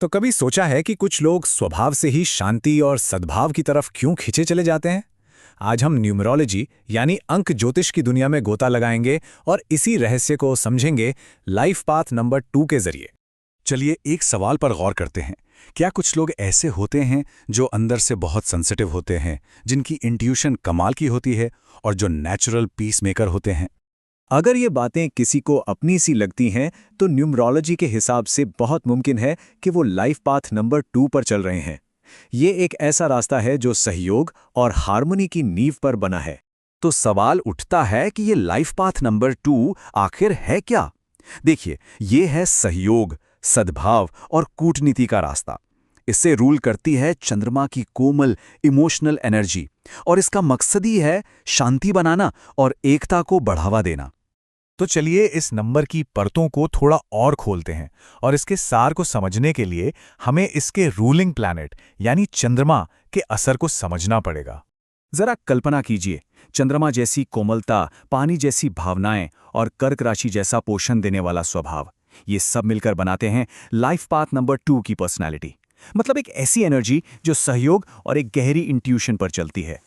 तो कभी सोचा है कि कुछ लोग स्वभाव से ही शांति और सद्भाव की तरफ क्यों खिंचे चले जाते हैं? आज हम न्यूमरोलॉजी यानी अंक ज्योतिष की दुनिया में गोता लगाएंगे और इसी रहस्य को समझेंगे लाइफ पाथ नंबर 2 के जरिए। चलिए एक सवाल पर गौर करते हैं। क्या कुछ लोग ऐसे होते हैं जो अंदर से बहुत सेंसिटिव होते हैं, जिनकी इंट्यूशन कमाल की होती है और जो नेचुरल पीस मेकर होते हैं? अगर ये बातें किसी को अपनी सी लगती हैं तो न्यूमरोलॉजी के हिसाब से बहुत मुमकिन है कि वो लाइफ पाथ नंबर 2 पर चल रहे हैं। ये एक ऐसा रास्ता है जो सहयोग और हार्मनी की नींव पर बना है। तो सवाल उठता है कि ये लाइफ पाथ नंबर 2 आखिर है क्या? देखिए, ये है सहयोग, सद्भाव और कूटनीति का रास्ता। इससे रूल करती है चंद्रमा की कोमल इमोशनल एनर्जी, और इसका मकसद ही है शांति बनाना और एकता को बढ़ावा देना। तो चलिए इस नंबर की परतों को थोड़ा और खोलते हैं और इसके सार को समझने के लिए हमें इसके रूलिंग प्लैनेट यानी चंद्रमा के असर को समझना पड़ेगा। जरा कल्पना कीजिए, चंद्रमा जैसी कोमलता, पानी जैसी भावनाएं और कर्क राशि जैसा पोषण देने वाला स्वभाव, ये सब मिलकर बनाते हैं लाइफ पाथ नंबर 2 की पर्सनैलिटी। मतलब एक ऐसी एनर्जी जो सहयोग और एक गहरी इंट्यूशन पर चलती है।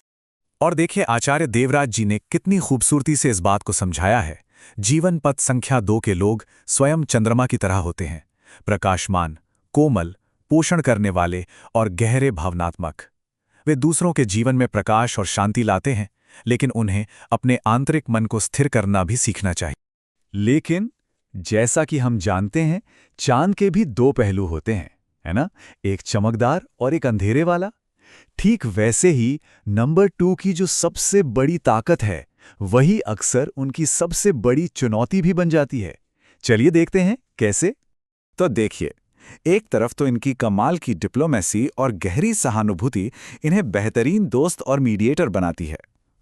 और देखिए आचार्य देवराज जी ने कितनी खूबसूरती से इस बात को समझाया है। जीवन पथ संख्या 2 के लोग स्वयं चंद्रमा की तरह होते हैं, प्रकाशमान, कोमल, पोषण करने वाले और गहरे भावनात्मक। वे दूसरों के जीवन में प्रकाश और शांति लाते हैं, लेकिन उन्हें अपने आंतरिक मन को स्थिर करना भी सीखना चाहिए। लेकिन जैसा कि हम जानते हैं, चांद के भी 2 पहलू होते हैं, है ना? एक चमकदार और एक अंधेरे वाला। ठीक वैसे ही नंबर 2 की जो सबसे बड़ी ताकत है, वही अक्सर उनकी सबसे बड़ी चुनौती भी बन जाती है। चलिए देखते हैं कैसे। तो देखिए, एक तरफ तो इनकी कमाल की डिप्लोमेसी और गहरी सहानुभूति इन्हें बेहतरीन दोस्त और मीडिएटर बनाती है,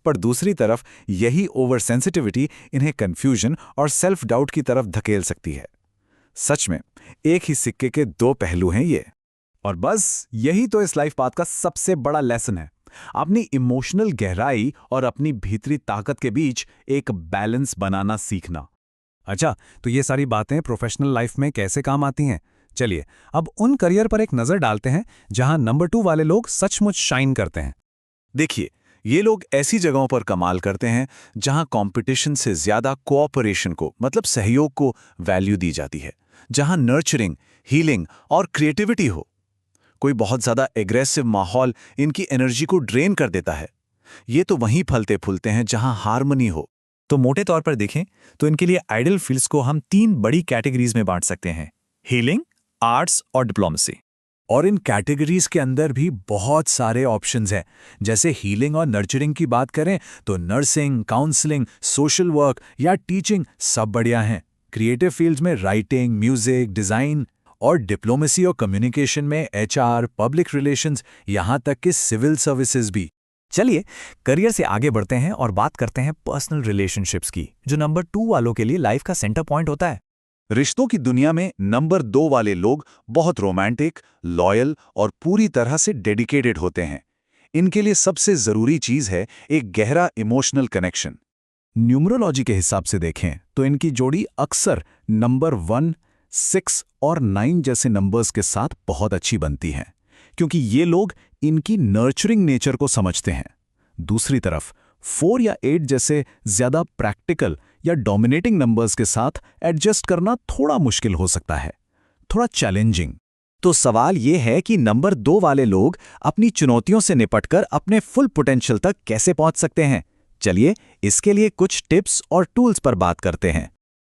पर दूसरी तरफ यही ओवर सेंसिटिविटी इन्हें कंफ्यूजन और सेल्फ डाउट की तरफ धकेल सकती है। सच में एक ही सिक्के के 2 पहलू हैं ये। और बस यही तो इस लाइफ पाथ का सबसे बड़ा लेसन है, अपनी इमोशनल गहराई और अपनी भीतरी ताकत के बीच एक बैलेंस बनाना सीखना। अच्छा, तो ये सारी बातें प्रोफेशनल लाइफ में कैसे काम आती हैं? चलिए अब उन करियर पर एक नज़र डालते हैं जहां नंबर 2 वाले लोग सचमुच शाइन करते हैं। देखिए, ये लोग ऐसी जगहों पर कमाल करते हैं जहां कंपटीशन से ज्यादा कोऑपरेशन को, मतलब सहयोग को वैल्यू दी जाती है, जहां नर्चरिंग, हीलिंग और क्रिएटिविटी हो। कोई बहुत ज्यादा एग्रेसिव माहौल इनकी एनर्जी को ड्रेन कर देता है। ये तो वहीं फलते फूलते हैं जहां हार्मनी हो। तो मोटे तौर पर देखें तो इनके लिए आइडियल फील्ड्स को हम 3 बड़ी कैटेगरीज में बांट सकते हैं: हीलिंग, आर्ट्स और डिप्लोमेसी। और इन कैटेगरीज के अंदर भी बहुत सारे ऑप्शंस हैं। जैसे हीलिंग और नर्चरिंग की बात करें तो नर्सिंग, काउंसलिंग, सोशल वर्क या टीचिंग सब बढ़िया हैं। क्रिएटिव फील्ड्स में राइटिंग, म्यूजिक, डिजाइन, और डिप्लोमेसी और कम्युनिकेशन में एचआर, पब्लिक रिलेशंस, यहां तक कि सिविल सर्विसेज भी। चलिए करियर से आगे बढ़ते हैं और बात करते हैं पर्सनल रिलेशनशिप्स की, जो नंबर 2 वालों के लिए लाइफ का सेंटर पॉइंट होता है। रिश्तों की दुनिया में नंबर 2 वाले लोग बहुत रोमांटिक, लॉयल और पूरी तरह से डेडिकेटेड होते हैं। इनके लिए सबसे जरूरी चीज है एक गहरा इमोशनल कनेक्शन। न्यूमरोलॉजी के हिसाब से देखें तो इनकी जोड़ी अक्सर नंबर 1, 6 और 9 जैसे नंबर्स के साथ बहुत अच्छी बनती हैं, क्योंकि ये लोग इनकी नर्चरिंग नेचर को समझते हैं। दूसरी तरफ 4 या 8 जैसे ज्यादा प्रैक्टिकल या डोमिनेटिंग नंबर्स के साथ एडजस्ट करना थोड़ा मुश्किल हो सकता है, थोड़ा चैलेंजिंग। तो सवाल ये है कि नंबर 2 वाले लोग अपनी चुनौतियों से निपटकर अपने फुल पोटेंशियल तक कैसे पहुंच सकते हैं? चलिए इसके लिए कुछ टिप्स और टूल्स पर बात करते हैं।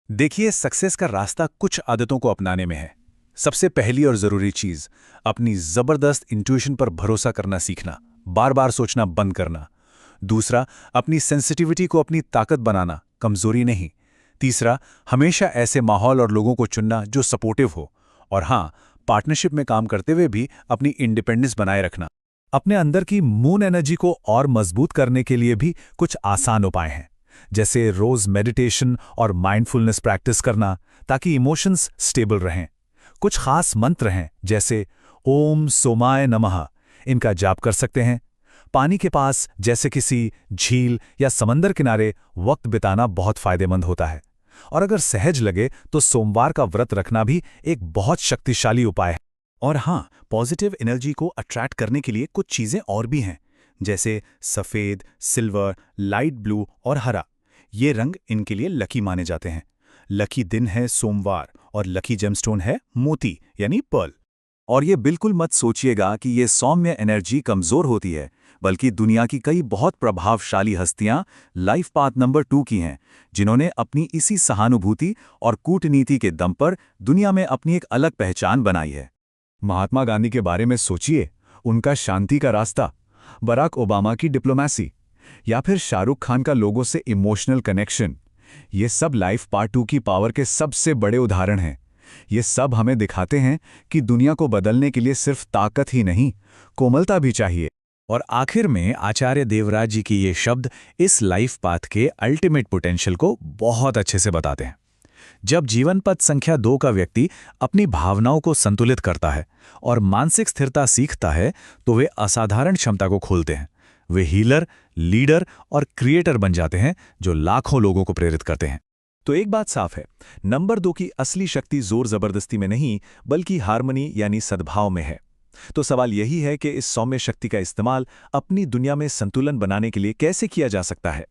देखिए, सक्सेस का रास्ता कुछ आदतों को अपनाने में है। सबसे पहली और जरूरी चीज, अपनी जबरदस्त इंट्यूशन पर भरोसा करना सीखना, बार बार सोचना बंद करना। दूसरा, अपनी सेंसिटिविटी को अपनी ताकत बनाना, कमजोरी नहीं। तीसरा, हमेशा ऐसे माहौल और लोगों को चुनना जो सपोर्टिव हो। और हाँ, पार्टनरशिप में काम करते हुए भी अपनी इंडिपेंडेंस बनाए रखना। अपने अंदर की मून एनर्जी को और मजबूत करने के लिए भी कुछ आसान उपाय हैं, जैसे रोज मेडिटेशन और माइंडफुलनेस प्रैक्टिस करना, ताकि इमोशंस स्टेबल रहें। कुछ खास मंत्र हैं, जैसे ओम सोमाय नमः, इनका जाप कर सकते हैं। पानी के पास, जैसे किसी झील या समंदर किनारे, वक्त बिताना बहुत फायदेमंद होता है। और अगर सहज लगे तो सोमवार का व्रत रखना भी एक बहुत शक्तिशाली उपाय है। और हाँ, पॉजिटिव एनर्जी को अट्रैक्ट करने के लिए कुछ चीज़ें और भी हैं, जैसे सफ़ेद, सिल्वर, लाइट ब्लू और हरा। ये रंग इनके लिए लकी माने जाते हैं। लकी दिन है सोमवार और लकी जेमस्टोन है मोती यानी पर्ल। और ये बिल्कुल मत सोचिएगा कि ये सौम्य एनर्जी कमज़ोर होती है, बल्कि दुनिया की कई बहुत प्रभावशाली हस्तियां लाइफ पाथ नंबर 2 की हैं, जिन्होंने अपनी इसी सहानुभूति और कूटनीति के दम पर दुनिया में अपनी एक अलग पहचान बनाई है। महात्मा गांधी के बारे में सोचिए, उनका शांति का रास्ता, बराक ओबामा की डिप्लोमेसी, या फिर शाहरुख खान का लोगों से इमोशनल कनेक्शन। ये सब लाइफ पार्ट 2 की पावर के सबसे बड़े उदाहरण हैं। ये सब हमें दिखाते हैं कि दुनिया को बदलने के लिए सिर्फ ताकत ही नहीं, कोमलता भी चाहिए। और आखिर में आचार्य देवराज जी की ये शब्द इस लाइफ पाथ के अल्टीमेट पोटेंशियल को बहुत अच्छे से बताते हैं। जब जीवन पथ संख्या 2 का व्यक्ति अपनी भावनाओं को संतुलित करता है और मानसिक स्थिरता सीखता है, तो वे असाधारण क्षमता को खोलते हैं। वे हीलर, लीडर और क्रिएटर बन जाते हैं, जो लाखों लोगों को प्रेरित करते हैं। तो एक बात साफ है, नंबर 2 की असली शक्ति जोर जबरदस्ती में नहीं, बल्कि हार्मनी यानी सद्भाव में है। तो सवाल यही है कि इस सौम्य शक्ति का इस्तेमाल अपनी दुनिया में संतुलन बनाने के लिए कैसे किया जा सकता है।